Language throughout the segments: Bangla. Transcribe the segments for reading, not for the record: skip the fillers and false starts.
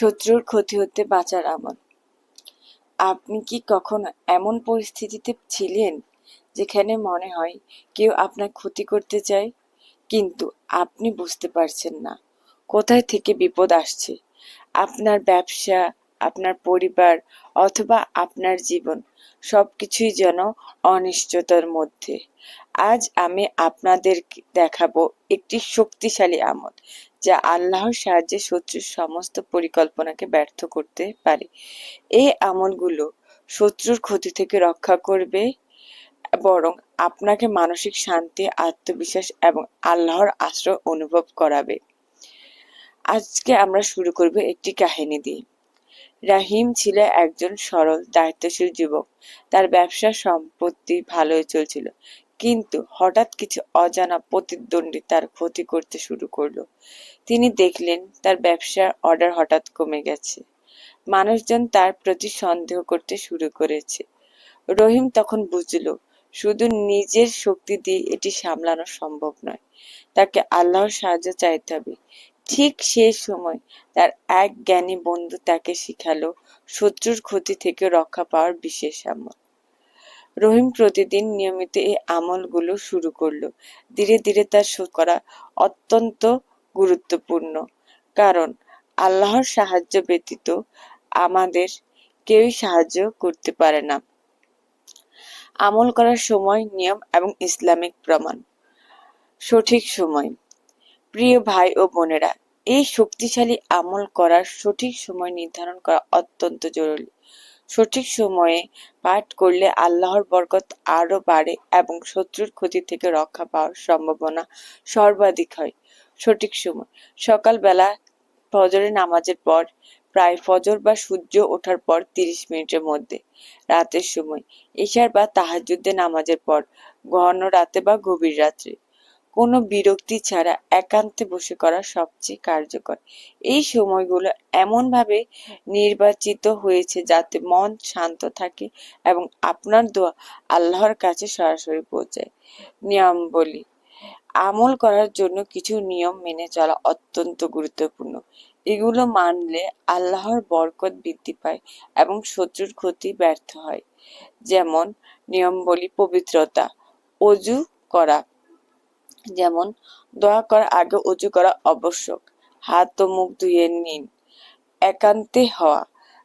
শত্রুর ক্ষতি হতে বাঁচার আমল। আপনি কি কখনো এমন পরিস্থিতিতে ছিলেন যেখানে মনে হয় কেউ আপনার ক্ষতি করতে চায়, কিন্তু আপনি বুঝতে পারছেন না কোথায় থেকে বিপদ আসছে? আপনার ব্যবসা, আপনার পরিবার অথবা আপনার জীবন সবকিছুই যেন অনিশ্চয়তার মধ্যে। আজ আমি আপনাদেরকে দেখাবো একটি শক্তিশালী আমল যা আল্লাহর সাহায্যে শত্রুর সমস্ত পরিকল্পনাকে ব্যর্থ করতে পারে। এই আমলগুলো শত্রুর ক্ষতি থেকে রক্ষা করবে, বরং আপনাকে মানসিক শান্তি, আত্মবিশ্বাস এবং আল্লাহর আশ্রয় অনুভব করাবে। আজকে আমরা শুরু করব একটি কাহিনী দিয়ে। রাহিম ছিল একজন সরল, দায়িত্বশীল যুবক। তার ব্যবসা সম্পত্তি ভালোই চলছিল, কিন্তু হঠাৎ কিছু অজানা প্রতিদ্বন্দ্বী তার ক্ষতি করতে শুরু করলো। তিনি দেখলেন তার ব্যবসার অর্ডার হঠাৎ কমে গেছে। মানুষজন তার প্রতি সন্দেহ করতে শুরু করেছে। রহিম তখন বুঝল, শুধু নিজের শক্তি দিয়ে এটি সামলানো সম্ভব নয়, তাকে আল্লাহর সাহায্য চাইতে হবে। ঠিক সেই সময় তার এক জ্ঞানী বন্ধু তাকে শিখালো শত্রুর ক্ষতি থেকে রক্ষা পাওয়ার বিশেষ আমল। রহিম প্রতিদিন নিয়মিত এই আমলগুলো শুরু করলো। ধীরে ধীরে তার করা অত্যন্ত গুরুত্বপূর্ণ, কারণ আল্লাহর সাহায্য ব্যতীত আমাদের কেউই সাহায্য করতে পারে না। আমল করার সময়, নিয়ম এবং ইসলামিক প্রমাণ। সঠিক সময়। প্রিয় ভাই ও বোনেরা, এই শক্তিশালী আমল করার সঠিক সময় নির্ধারণ করা অত্যন্ত জরুরি। সঠিক সময়ে পাঠ করলে আল্লাহর বরকত আরো বাড়ে এবং শত্রুর ক্ষতি থেকে রক্ষা পাওয়ার সম্ভাবনা সর্বাধিক হয়। সঠিক সময়: সকালবেলা ফজরের নামাজের পর, প্রায় ফজর বা সূর্য ওঠার পর ৩০ মিনিটের মধ্যে। রাতের সময়: ইশার বা তাহাজ্জুদের নামাজের পর, ঘন রাতে বা গভীর রাত্রে। কোনো বিরক্তি ছাড়া একান্তে বসে করা সবচেয়ে কার্যকর। এই সময়গুলো এমনভাবে নির্বাচিত হয়েছে যাতে মন শান্ত থাকে এবং আপনার দোয়া আল্লাহর কাছে সরাসরি পৌঁছায়। নিয়মাবলী। আমল করার জন্য কিছু নিয়ম মেনে চলা অত্যন্ত গুরুত্বপূর্ণ। এগুলো মানলে আল্লাহর বরকত বৃদ্ধি পায় এবং শত্রুর ক্ষতি ব্যর্থ হয়। যেমন নিয়মাবলী: পবিত্রতা, অজু করা, যেমন দোয়া করার আগে অজু করা আবশ্যক। হাত ও মুখ ধুয়ে নিন। একান্তে হওয়া।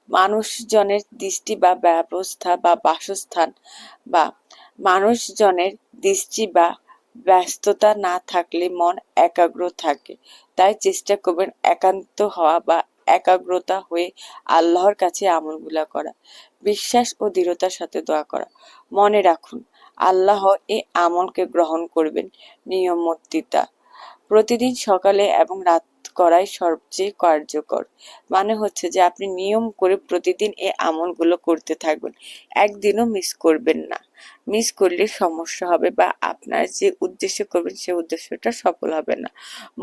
মানুষজনের দৃষ্টি বা ব্যবস্থা বা বাসস্থান বা মানুষজনের দৃষ্টি বা ব্যস্ততা না থাকলে মন একাগ্র থাকে, তাই চেষ্টা করবেন একান্ত হওয়া বা একাগ্রতা হয়ে আল্লাহর কাছে আমলগুলা করা। বিশ্বাস ও দৃঢ়তার সাথে দোয়া করা। মনে রাখুন, আল্লাহ এই আমলকে গ্রহণ করবেন। নিয়মিততা: প্রতিদিন সকালে এবং রাত করাই সবচেয়ে কার্যকর। মানে হচ্ছে যে আপনি নিয়ম করে প্রতিদিন এই আমলগুলো করতে থাকবেন, একদিনও মিস করবেন না। মিস করলে সমস্যা হবে বা আপনার যে উদ্দেশ্য করবেন সে উদ্দেশ্যটা সফল হবে না।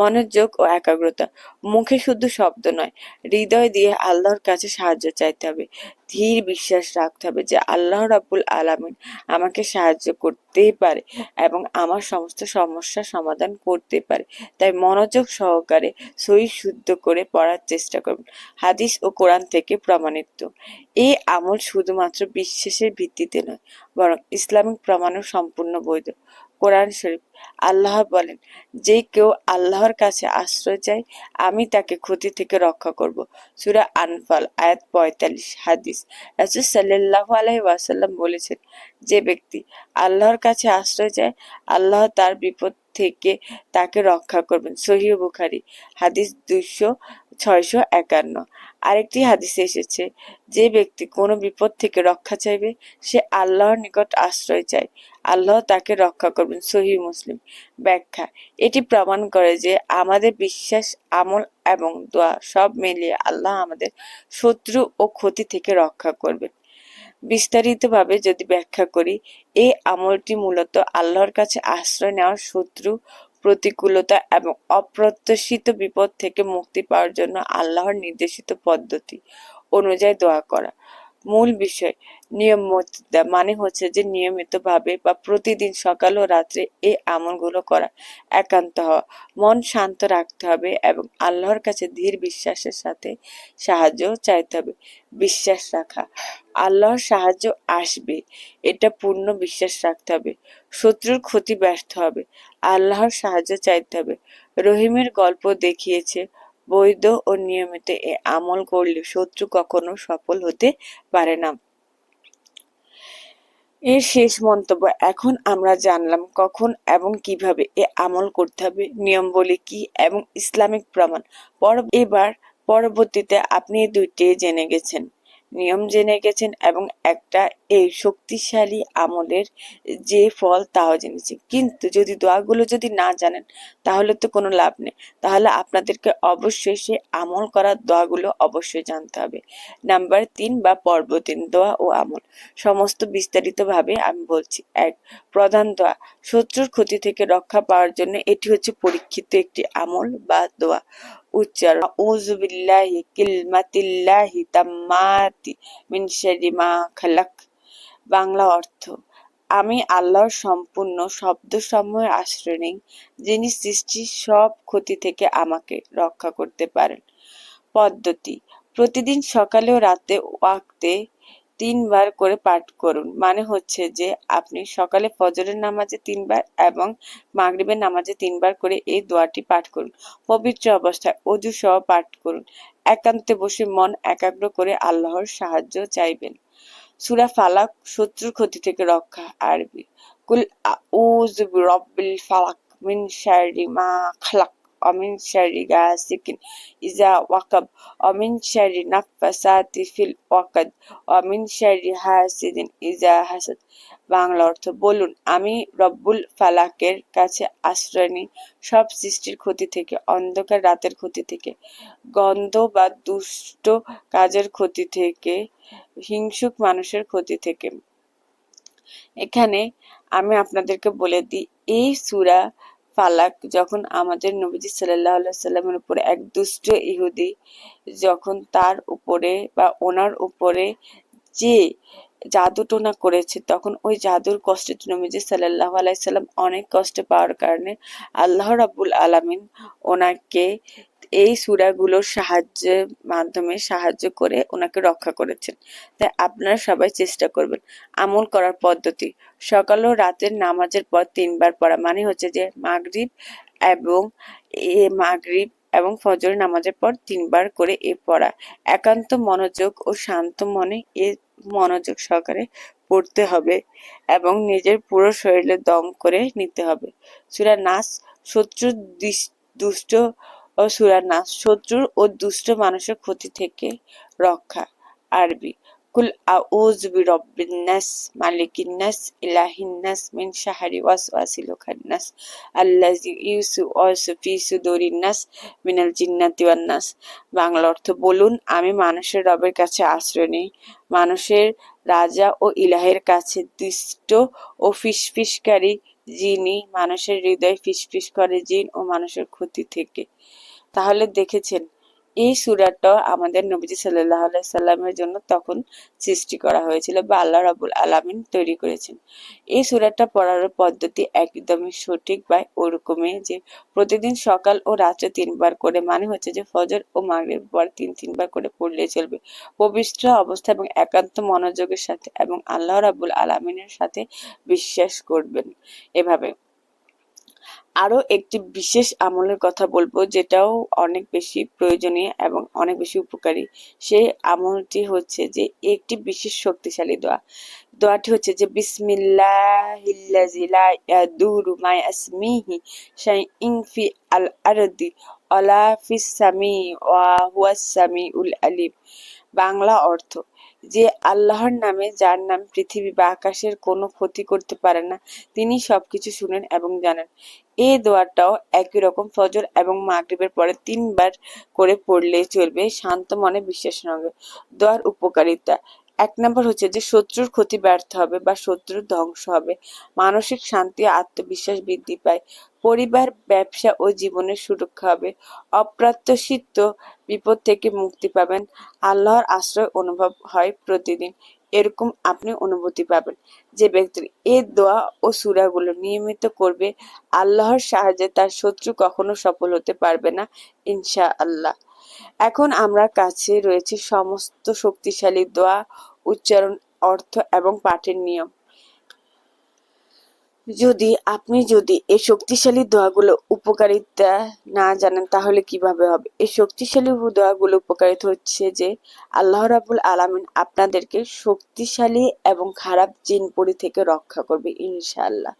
মনোযোগ ও একাগ্রতা: মুখে শুধু শব্দ নয়, হৃদয় দিয়ে আল্লাহর কাছে সাহায্য চাইতে হবে। ধীর বিশ্বাস রাখতে হবে যে আল্লাহ রাব্বুল আলামিন আমাকে সাহায্য করতেই পারে এবং আমার সমস্ত সমস্যার সমাধান করতে পারে। তাই মনোযোগ সহকারে সহি শুদ্ধ করে পড়ার চেষ্টা করবেন। হাদিস ও কোরআন থেকে প্রমাণিত। এই আমল শুধুমাত্র বিশ্বাসের ভিত্তিতে নয়, বরং ইসলামিক প্রমাণও সম্পূর্ণ বৈধ। কোরআন শরীফ: আল্লাহ বলেন, যে কেউ আল্লাহর কাছে আশ্রয় চায় আমি তাকে ক্ষতি থেকে রক্ষা করব। সূরা আনফাল আয়াত ৪৫। হাদিস: রাসূল সাল্লাল্লাহু আলাইহি ওয়াসাল্লাম বলেছেন, যে ব্যক্তি আল্লাহর কাছে আশ্রয় চায় আল্লাহ তার বিপদ থেকে তাকে রক্ষা করবেন। সহিহ বুখারী হাদিস ৬৫১। আরেকটি হাদিসে এসেছে, যে ব্যক্তি কোনো বিপদ থেকে রক্ষা চাইবে সে আল্লাহর নিকট আশ্রয় চায়, আল্লাহ তাকে রক্ষা করবেন। সহিহ মুসলিম। ব্যাখ্যা: এটি প্রমাণ করে যে আমাদের বিশ্বাস, আমল এবং দোয়া সব মিলিয়ে আল্লাহ আমাদের শত্রু ও ক্ষতি থেকে রক্ষা করবেন। বিস্তারিতভাবে যদি ব্যাখ্যা করি, এই আমলটি মূলত আল্লাহর কাছে আশ্রয় নেওয়া, শত্রু, প্রতিকূলতা এবং অপ্রত্যাশিত বিপদ থেকে মুক্তি পাওয়ার জন্য আল্লাহর নির্দেশিত পদ্ধতি অনুযায়ী দোয়া করা। মূল বিষয় নিয়মিততা, মানে হচ্ছে যে নিয়মিতভাবে বা প্রতিদিন সকাল ও রাত্রে এই আমলগুলো করা, একান্ত হওয়া, মন শান্ত রাখতে হবে এবং আল্লাহর কাছে ধীর বিশ্বাসের সাথে সাহায্য চাইতে হবে। বিশ্বাস রাখা, আল্লাহর সাহায্য আসবে, এটা পূর্ণ বিশ্বাস রাখতে হবে। শত্রুর ক্ষতি ব্যর্থ হবে, আল্লাহর সাহায্য চাইতে হবে। রহিমের গল্প দেখিয়েছে বৈধ ও নিয়মিত এ আমল করলে শত্রু কখনো সফল হতে পারে না। এর শেষ মন্তব্য, এখন আমরা জানলাম কখন এবং কিভাবে এ আমল করতে হবে, নিয়মাবলী কি এবং ইসলামিক প্রমাণ। এবার পরবর্তীতে আপনি এই দুইটি জেনে গেছেন, নিয়ম জেনে গেছেন এবং একটা এই শক্তিশালী আমলের যে ফল তাও জেনেছেন। কিন্তু যদি দোয়াগুলো যদি না জানেন তাহলে তো কোনো লাভ নেই। তাহলে আপনাদেরকে অবশ্যই সে আমল করার দোয়াগুলো অবশ্যই জানতে হবে। নাম্বার 3 বা পর্ব 3, দোয়া ও আমল। সমস্ত বিস্তারিতভাবে আমি বলছি। 1, প্রধান দোয়া। শত্রুর ক্ষতি থেকে রক্ষা পাওয়ার জন্য এটি হচ্ছে পরীক্ষিত একটি আমল বা দোয়া। উচ্চারণ, আউযু বিল্লাহি কিলমাতিল্লাহি তাম্মাতি মিন শাররি মা খালাক। বাংলা অর্থ, আমি আল্লাহর সম্পূর্ণ শব্দসমূহের আশ্রয় নিই, যিনি সৃষ্টির সব ক্ষতি থেকে আমাকে রক্ষা করতে পারেন। পদ্ধতি, প্রতিদিন সকালে ও রাতে ওয়াক্তে 3 বার করে পাঠ করুন। মানে হচ্ছে যে আপনি সকালে ফজরের নামাজে 3 বার এবং মাগরিবের নামাজে 3 বার করে এই দোয়াটি পাঠ করুন। পবিত্র অবস্থায় অজু সহ পাঠ করুন। একান্তে বসে মন একাগ্র করে আল্লাহর সাহায্য চাইবেন। সূরা ফালাক, শত্রুর ক্ষতি থেকে রক্ষা। আরবি, কুল আউযু বিরাব্বিল ফালাক মিন শাররি মা খালাক ওয়া মিন শাররি গাসিকিন ইযা ওয়াকাব ওয়া মিন শাররি নাফাসাতি ফিল ওয়াকাদ ওয়া মিন শাররি হাসিদিন ইযা হাসাদ। বাংলা অর্থ, বলুন আমি রব্বুল ফালাকের কাছে আশ্রয় নিই সব সৃষ্টির ক্ষতি থেকে, অন্ধকার রাতের ক্ষতি থেকে, গন্ধ বা দুষ্ট কাজের ক্ষতি থেকে, হিংসুক মানুষের ক্ষতি থেকে। এখানে আমি আপনাদেরকে বলে দিই, এই সূরা ফালাক যখন আমাদের নবীজি সাল্লাল্লাহু আলাইহি সাল্লামের উপরে এক দুষ্ট ইহুদি যখন তার উপরে বা ওনার উপরে যে জাদুটোনা করেছে, তখন ওই জাদুর কষ্টে নবীজি সাল্লাল্লাহু আলাইহি সাল্লাম অনেক কষ্ট পাওয়ার কারণে আল্লাহ রাব্বুল আলামিন ওনাকে এই সূরাগুলোর সাহায্যের মাধ্যমে সাহায্য করে ওনাকে রক্ষা করেছেন। তাই আপনারা সবাই চেষ্টা করবেন। আমল করার পদ্ধতি, সকাল ও রাতের নামাজের পর 3 বার পড়া, মানে হচ্ছে যে এবং মাগরিব এবং ফজরের নামাজের পর 3 বার করে এ পড়া। একান্ত মনোযোগ ও শান্ত মনে এ মনোযোগ সহকারে পড়তে হবে এবং নিজের পুরো শরীরে দম করে নিতে হবে। সূরা নাস, শত্রুর দুষ্ট ও সূরা নাস, শত্রুর ও দুষ্ট মানুষের ক্ষতি থেকে রক্ষা। আরবি, কুল আউযু বিরাব্বিন নাস মালিকিন নাস ইলাহিন নাস মিন শাররি ওয়াসওয়াসিল খান্নাস আল্লাযী ইউসওয়াসু ফি সুদুরিন নাস মিনাল জিন্নাতি ওয়ান নাস। বাংলা অর্থ, বলুন আমি মানুষের রবের কাছে আশ্রয় নিই মানুষের রাজা ও ইলাহের কাছে দুষ্ট ও ফিসফিসকারী, যিনি মানুষের হৃদয় ফিসফিস করে জিন ও মানুষের ক্ষতি থেকে। তাহলে দেখেছেন, এই সূরাটা আমাদের নবীজি সাল্লাল্লাহু আলাইহি সাল্লামের জন্য তখন সৃষ্টি করা হয়েছিল বা আল্লাহ রাব্বুল আলামিন তৈরি করেছেন। এই সূরাটা পড়ার পদ্ধতি একদমই সঠিক বা ওরকমই যে প্রতিদিন সকাল ও রাত্রে 3 বার করে, মানে হচ্ছে যে ফজর ও মাগরিবের পর 3 বার করে পড়লেই চলবে। পবিত্র অবস্থা এবং একান্ত মনোযোগের সাথে এবং আল্লাহ রাব্বুল আলামিনের সাথে বিশ্বাস করবেন। এভাবে আরো একটি বিশেষ আমলের কথা বলবো, যেটাও অনেক বেশি প্রয়োজনীয় এবং অনেক বেশি উপকারী। সেই আমলটি হচ্ছে যে একটি বিশেষ শক্তিশালী দোয়া। দোয়াটি হচ্ছে যে বিসমিল্লাহিল্লাযী লা ইয়াদুরু মা ইসমিহি শাইউন ফি আল আরদি ওয়ালা ফিস সামি ওয়া হুয়াস সামিউল আলিম। বাংলা অর্থ, যে আল্লাহর নামে, যার নাম পৃথিবী বা আকাশের কোনো ক্ষতি করতে পারে না, তিনি সবকিছু শুনেন এবং জানেন। এই দোয়াটাও একই রকম ফজর এবং মাগরিবের পরে 3 বার করে পড়লেই চলবে শান্ত মনে বিশ্বাসের সঙ্গে। দোয়ার উপকারিতা, 1 নম্বর হচ্ছে যে শত্রুর ক্ষতি ব্যর্থ হবে বা শত্রুর ধ্বংস হবে, মানসিক শান্তি ও আত্মবিশ্বাস বৃদ্ধি পায়, পরিবার, ব্যবসা ও জীবনের সুরক্ষা হবে। অপ্রত্যাশিত বিপদ থেকে মুক্তি পাবেন। আল্লাহর আশ্রয় অনুভব হয় প্রতিদিন। এরকম আপনি অনুভূতি পাবেন। যে ব্যক্তি এই দোয়া ও সূরাগুলো নিয়মিত করবে, আল্লাহর সাহায্যে তার শত্রু কখনো সফল হতে পারবে না, ইনশাআল্লাহ। এখন আমরা কাছে রয়েছে সমস্ত শক্তিশালী দোয়া, উচ্চারণ, অর্থ এবং পাঠের নিয়ম। যদি এই শক্তিশালী দোয়াগুলো উপকারিতা না জানেন তাহলে কিভাবে হবে? এই শক্তিশালী দোয়াগুলো উপকারিতা হচ্ছে যে আল্লাহ রাব্বুল আলামিন আপনাদেরকে শক্তিশালী এবং খারাপ জিন-পরি থেকে রক্ষা করবে ইনশাআল্লাহ।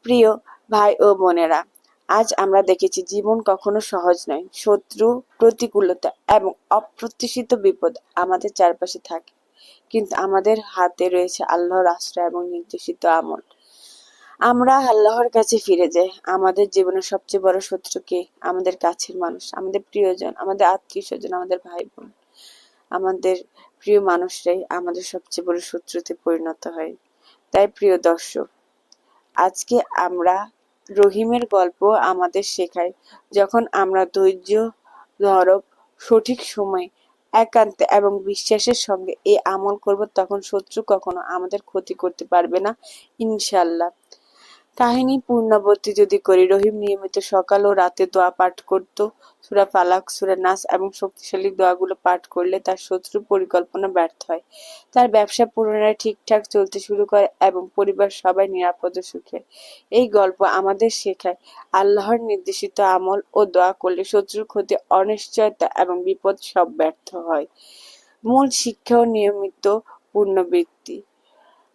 প্রিয় ভাই ও বোনেরা, আজ আমরা দেখেছি জীবন কখনো সহজ নয়। শত্রু, প্রতিকূলতা এবং অপ্রত্যাশিত বিপদ আমাদের চারপাশে থাকে। কিন্তু আমাদের হাতে রয়েছে আল্লাহর আশ্রয় এবং নির্দেশিত আমল। আমরা আল্লাহর কাছে ফিরে যাই। আমাদের জীবনের সবচেয়ে বড় শত্রু কে? আমাদের কাছের মানুষ, আমাদের প্রিয়জন, আমাদের আত্মীয়-স্বজন, আমাদের ভাই-বোন। আমাদের প্রিয় মানুষরাই আমাদের সবচেয়ে বড় শত্রুতে পরিণত হয়। তাই প্রিয় দর্শক, আজকে আমরা রহিমের গল্প আমাদের শেখায়, যখন আমরা ধৈর্য ধরব, সঠিক সময়ে একান্তে এবং বিশ্বাসের সঙ্গে এই আমল করব, তখন শত্রু কখনো আমাদের ক্ষতি করতে পারবে না, ইনশাআল্লাহ। কাহিনী পুনরাবৃত্তি যদি করি, রহিম নিয়মিত সকাল ও রাতে দোয়া পাঠ করত। সূরা ফালাক, সূরা নাস এবং শক্তিশালী দোয়াগুলো পাঠ করলে তার শত্রুর পরিকল্পনা ব্যর্থ হয়। তার ব্যবসা পুনরায় ঠিকঠাক চলতে শুরু করে এবং পরিবার সবাই নিরাপদ ও সুখে। এই গল্প আমাদের শেখায়, আল্লাহর নির্দেশিত আমল ও দোয়া করলে শত্রুর ক্ষতি, অনিশ্চয়তা এবং বিপদ সব ব্যর্থ হয়। মূল শিক্ষা ও নিয়মিত পুনরাবৃত্তি।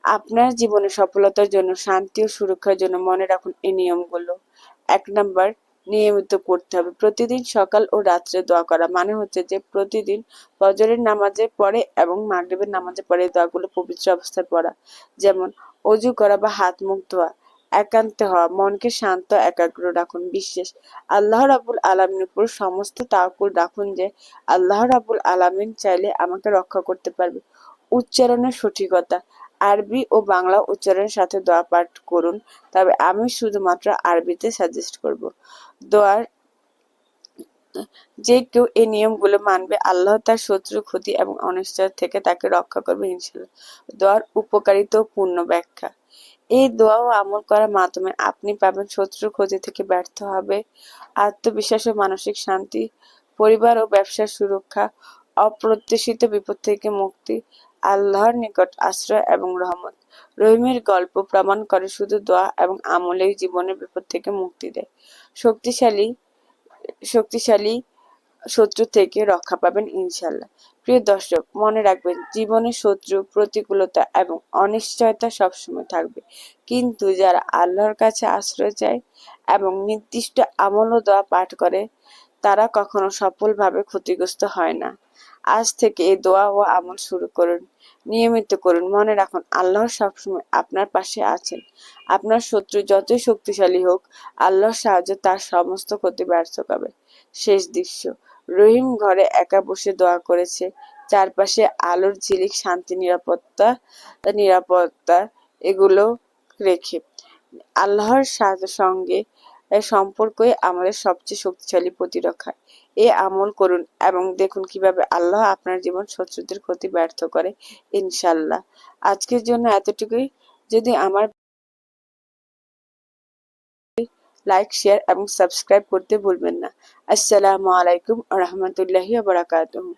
আপনার জীবনে সফলতার জন্য, শান্তি ও সুরক্ষার জন্য মনে রাখুন এই নিয়মগুলো। ১ নাম্বার, নিয়মিত করতে হবে। প্রতিদিন সকাল ও রাত্রে দোয়া করা। মানে হচ্ছে যে প্রতিদিন ফজরের নামাজের পরে এবং মাগরিবের নামাজের পরে এই দোয়াগুলো পবিত্র অবস্থায় পড়া। যেমন অজু করা বা হাত মুখ ধোয়া। একান্তে হওয়া, মনকে শান্ত একাগ্র রাখুন। বিশ্বাস, আল্লাহ রাব্বুল আলামিনের উপর সমস্ত তাওয়াক্কুল রাখুন যে আল্লাহ রাব্বুল আলামিন চাইলে আমাকে রক্ষা করতে পারবে। উচ্চারণের সঠিকতা, আরবি ও বাংলা উচ্চারণের সাথে দোয়া পাঠ করুন, তবে আমি শুধুমাত্র আরবিতে সাজেস্ট করব। দোয়ার যে কেউ এই নিয়মগুলো মানবে, আল্লাহ তার শত্রু, ক্ষতি এবং অনিশ্চয়তা থেকে তাকে রক্ষা করবে ইনশাআল্লাহ। দোয়ার উপকারিতা ও পূর্ণ ব্যাখ্যা। এই দোয়া ও আমল করার মাধ্যমে আপনি পাবেন শত্রুর ক্ষতি থেকে ব্যর্থ হবে, আত্মবিশ্বাস ও মানসিক শান্তি, পরিবার ও ব্যবসার সুরক্ষা, অপ্রত্যাশিত বিপদ থেকে মুক্তি, আল্লাহর নিকট আশ্রয় এবং রহমত। রহিমের গল্প প্রমাণ করে শুধু দোয়া এবং আমলেই জীবনের বিপদ থেকে মুক্তি দেয়। শক্তিশালী শক্তিশালী শত্রু থেকে রক্ষা পাবেন ইনশাআল্লাহ। প্রিয় দর্শক, মনে রাখবেন জীবনে শত্রু, প্রতিকূলতা এবং অনিশ্চয়তা সবসময় থাকবে। কিন্তু যারা আল্লাহর কাছে আশ্রয় চায় এবং নির্দিষ্ট আমল ও দোয়া পাঠ করে, তারা কখনো সফলভাবে ক্ষতিগ্রস্ত হয় না। আজ থেকে এই দোয়া ও আমল শুরু করুন, নিয়মিত করুন। মনে রাখুন আল্লাহ সবসময় আপনার পাশে আছেন। আপনার শত্রু যতই শক্তিশালী হোক, আল্লাহর সাহায্যে তার সমস্ত ক্ষতি ব্যর্থ করবে। শেষ দৃশ্য, রহিম ঘরে একা বসে দোয়া করেছে, চারপাশে আলোর ঝিলিক, শান্তি, নিরাপত্তা এগুলো রেখে। আল্লাহর সঙ্গে সম্পর্কই আমাদের সবচেয়ে শক্তিশালী প্রতিরক্ষা। এ আমল করুন এবং দেখুন কিভাবে আল্লাহ আপনার জীবন শত্রুদের ক্ষতি ব্যর্থ করে ইনশাআল্লাহ। আজকের জন্য এতটুকুই। যদি আমার লাইক, শেয়ার এবং সাবস্ক্রাইব করতে ভুলবেন না। আসসালামু আলাইকুম ওয়া রাহমাতুল্লাহি ওয়া বারাকাতুহু।